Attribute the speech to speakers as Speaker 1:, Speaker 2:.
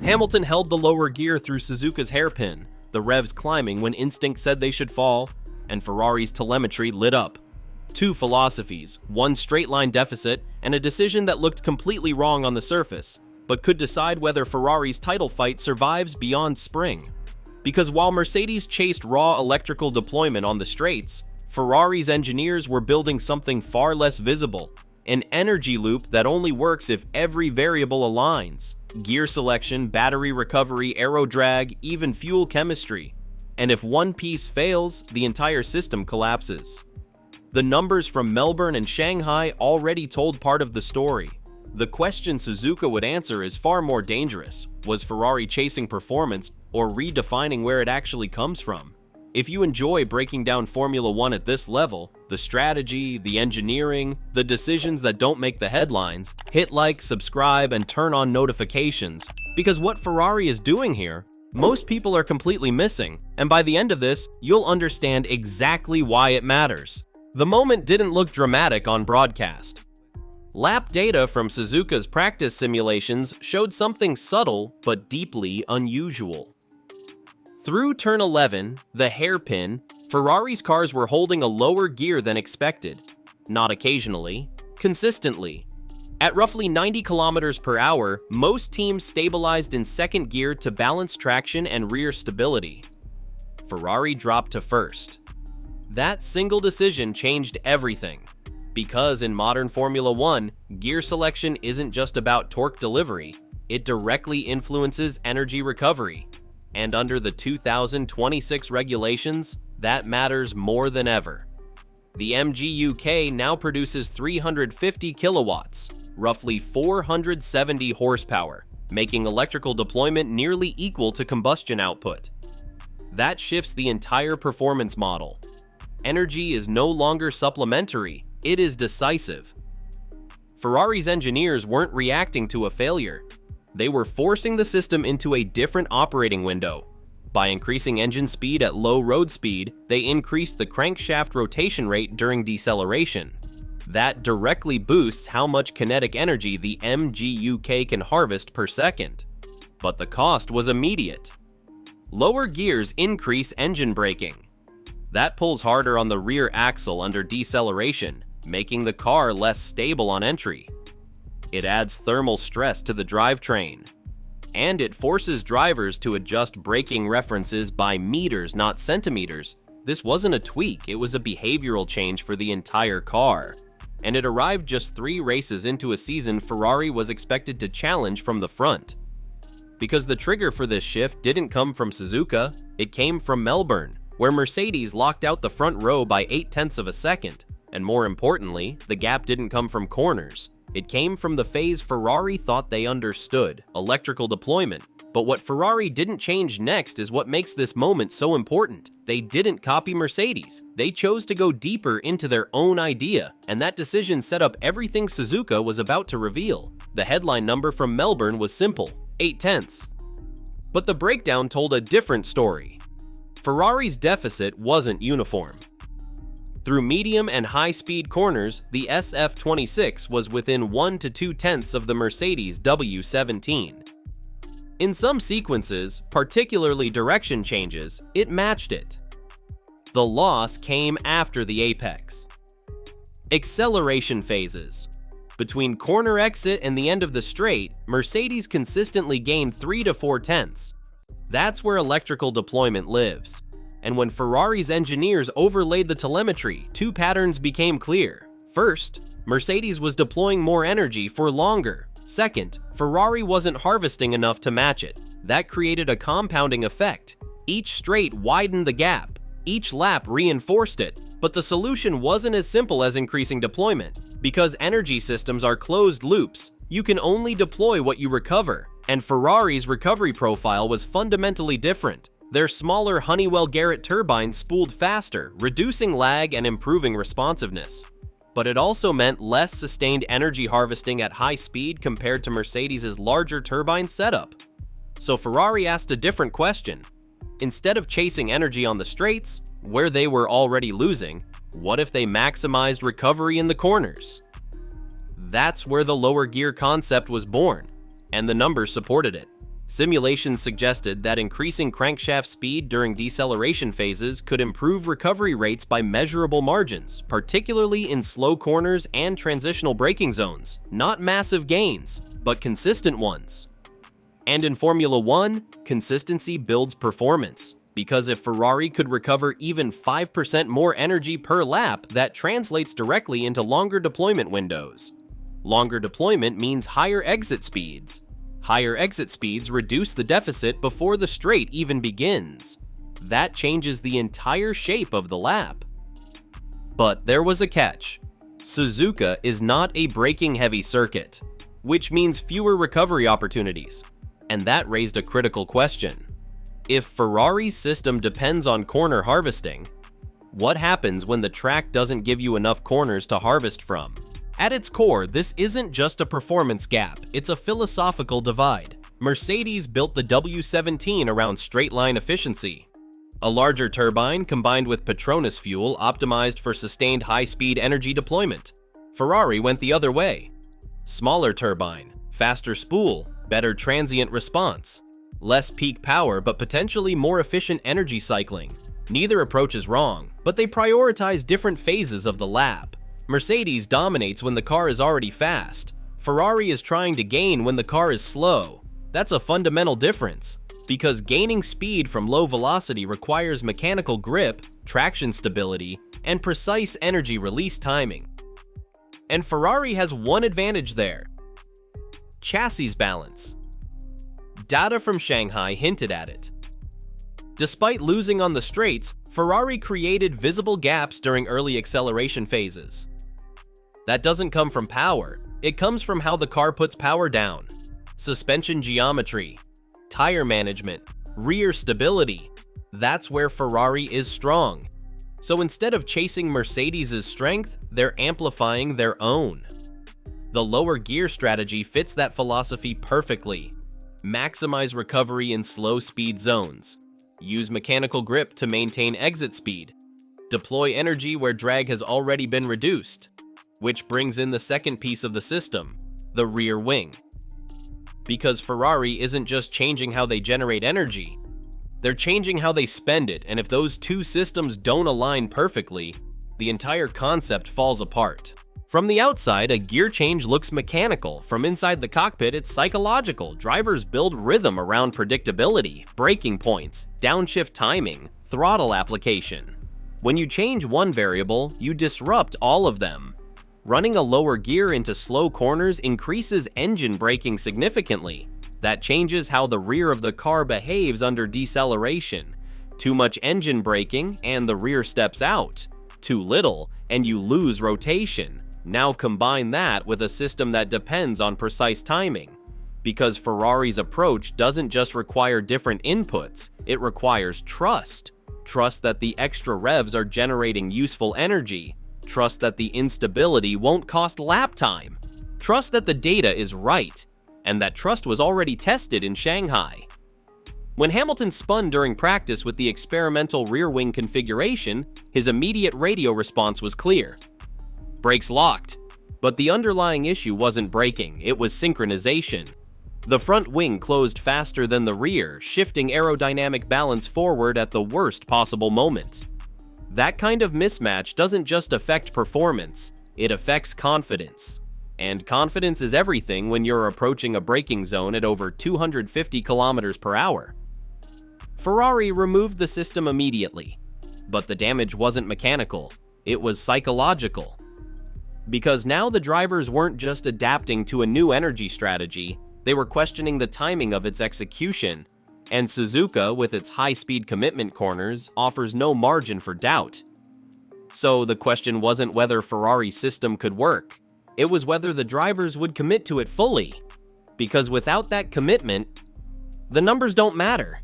Speaker 1: Hamilton held the lower gear through Suzuka's hairpin, the revs climbing when instinct said they should fall, and Ferrari's telemetry lit up. Two philosophies, one straight-line deficit, and a decision that looked completely wrong on the surface, but could decide whether Ferrari's title fight survives beyond spring. Because while Mercedes chased raw electrical deployment on the straights, Ferrari's engineers were building something far less visible, an energy loop that only works if every variable aligns. Gear selection, battery recovery, aero drag, even fuel chemistry. And if one piece fails, the entire system collapses. The numbers from Melbourne and Shanghai already told part of the story. The question Suzuka would answer is far more dangerous. Was Ferrari chasing performance or redefining where it actually comes from? If you enjoy breaking down Formula One at this level, the strategy, the engineering, the decisions that don't make the headlines, hit like, subscribe, and turn on notifications, because what Ferrari is doing here, most people are completely missing, and by the end of this, you'll understand exactly why it matters. The moment didn't look dramatic on broadcast. Lap data from Suzuka's practice simulations showed something subtle but deeply unusual. Through turn 11, the hairpin, Ferrari's cars were holding a lower gear than expected. Not occasionally, consistently. At roughly 90 kilometers per hour, most teams stabilized in second gear to balance traction and rear stability. Ferrari dropped to first. That single decision changed everything. Because in modern Formula One, gear selection isn't just about torque delivery, it directly influences energy recovery. And under the 2026 regulations, that matters more than ever. The MGUK now produces 350 kilowatts, roughly 470 horsepower, making electrical deployment nearly equal to combustion output. That shifts the entire performance model. Energy is no longer supplementary, it is decisive. Ferrari's engineers weren't reacting to a failure. They were forcing the system into a different operating window. By increasing engine speed at low road speed, they increased the crankshaft rotation rate during deceleration. That directly boosts how much kinetic energy the MGUK can harvest per second. But the cost was immediate. Lower gears increase engine braking. That pulls harder on the rear axle under deceleration, making the car less stable on entry. It adds thermal stress to the drivetrain. And it forces drivers to adjust braking references by meters, not centimeters. This wasn't a tweak, it was a behavioral change for the entire car. And it arrived just 3 races into a season Ferrari was expected to challenge from the front. Because the trigger for this shift didn't come from Suzuka, it came from Melbourne, where Mercedes locked out the front row by 0.8 of a second. And more importantly, the gap didn't come from corners. It came from the phase Ferrari thought they understood, electrical deployment. But what Ferrari didn't change next is what makes this moment so important. They didn't copy Mercedes. They chose to go deeper into their own idea, and that decision set up everything Suzuka was about to reveal. The headline number from Melbourne was simple, 0.8. But the breakdown told a different story. Ferrari's deficit wasn't uniform. Through medium and high-speed corners, the SF26 was within 1 to 2 tenths of the Mercedes W17. In some sequences, particularly direction changes, it matched it. The loss came after the apex. Acceleration phases. Between corner exit and the end of the straight, Mercedes consistently gained 3 to 4 tenths. That's where electrical deployment lives. And when Ferrari's engineers overlaid the telemetry, 2 patterns became clear. First, Mercedes was deploying more energy for longer. Second, Ferrari wasn't harvesting enough to match it. That created a compounding effect. Each straight widened the gap. Each lap reinforced it. But the solution wasn't as simple as increasing deployment. Because energy systems are closed loops, you can only deploy what you recover. And Ferrari's recovery profile was fundamentally different. Their smaller Honeywell Garrett turbines spooled faster, reducing lag and improving responsiveness. But it also meant less sustained energy harvesting at high speed compared to Mercedes' larger turbine setup. So Ferrari asked a different question. Instead of chasing energy on the straights, where they were already losing, what if they maximized recovery in the corners? That's where the lower gear concept was born, and the numbers supported it. Simulations suggested that increasing crankshaft speed during deceleration phases could improve recovery rates by measurable margins, particularly in slow corners and transitional braking zones. Not massive gains, but consistent ones. And in Formula 1, consistency builds performance, because if Ferrari could recover even 5% more energy per lap, that translates directly into longer deployment windows. Longer deployment means higher exit speeds. Higher exit speeds reduce the deficit before the straight even begins. That changes the entire shape of the lap. But there was a catch. Suzuka is not a braking-heavy circuit, which means fewer recovery opportunities. And that raised a critical question. If Ferrari's system depends on corner harvesting, what happens when the track doesn't give you enough corners to harvest from? At its core, this isn't just a performance gap, it's a philosophical divide. Mercedes built the W17 around straight-line efficiency. A larger turbine combined with Petronas fuel optimized for sustained high-speed energy deployment. Ferrari went the other way. Smaller turbine, faster spool, better transient response. Less peak power but potentially more efficient energy cycling. Neither approach is wrong, but they prioritize different phases of the lap. Mercedes dominates when the car is already fast. Ferrari is trying to gain when the car is slow. That's a fundamental difference, because gaining speed from low velocity requires mechanical grip, traction stability, and precise energy release timing. And Ferrari has one advantage there: chassis balance. Data from Shanghai hinted at it. Despite losing on the straights, Ferrari created visible gaps during early acceleration phases. That doesn't come from power, it comes from how the car puts power down. Suspension geometry, tire management, rear stability. That's where Ferrari is strong. So instead of chasing Mercedes' strength, they're amplifying their own. The lower gear strategy fits that philosophy perfectly. Maximize recovery in slow speed zones. Use mechanical grip to maintain exit speed. Deploy energy where drag has already been reduced. Which brings in the second piece of the system, the rear wing. Because Ferrari isn't just changing how they generate energy, they're changing how they spend it, and if those two systems don't align perfectly, the entire concept falls apart. From the outside, a gear change looks mechanical. From inside the cockpit, it's psychological. Drivers build rhythm around predictability, braking points, downshift timing, throttle application. When you change one variable, you disrupt all of them. Running a lower gear into slow corners increases engine braking significantly. That changes how the rear of the car behaves under deceleration. Too much engine braking, and the rear steps out. Too little, and you lose rotation. Now combine that with a system that depends on precise timing. Because Ferrari's approach doesn't just require different inputs, it requires trust. Trust that the extra revs are generating useful energy. Trust that the instability won't cost lap time. Trust that the data is right, and that trust was already tested in Shanghai. When Hamilton spun during practice with the experimental rear wing configuration, his immediate radio response was clear. Brakes locked. But the underlying issue wasn't braking, it was synchronization. The front wing closed faster than the rear, shifting aerodynamic balance forward at the worst possible moment. That kind of mismatch doesn't just affect performance, it affects confidence. And confidence is everything when you're approaching a braking zone at over 250 kilometers per hour. Ferrari removed the system immediately, but the damage wasn't mechanical, it was psychological. Because now the drivers weren't just adapting to a new energy strategy, they were questioning the timing of its execution. And Suzuka, with its high-speed commitment corners, offers no margin for doubt. So the question wasn't whether Ferrari's system could work, it was whether the drivers would commit to it fully. Because without that commitment, the numbers don't matter.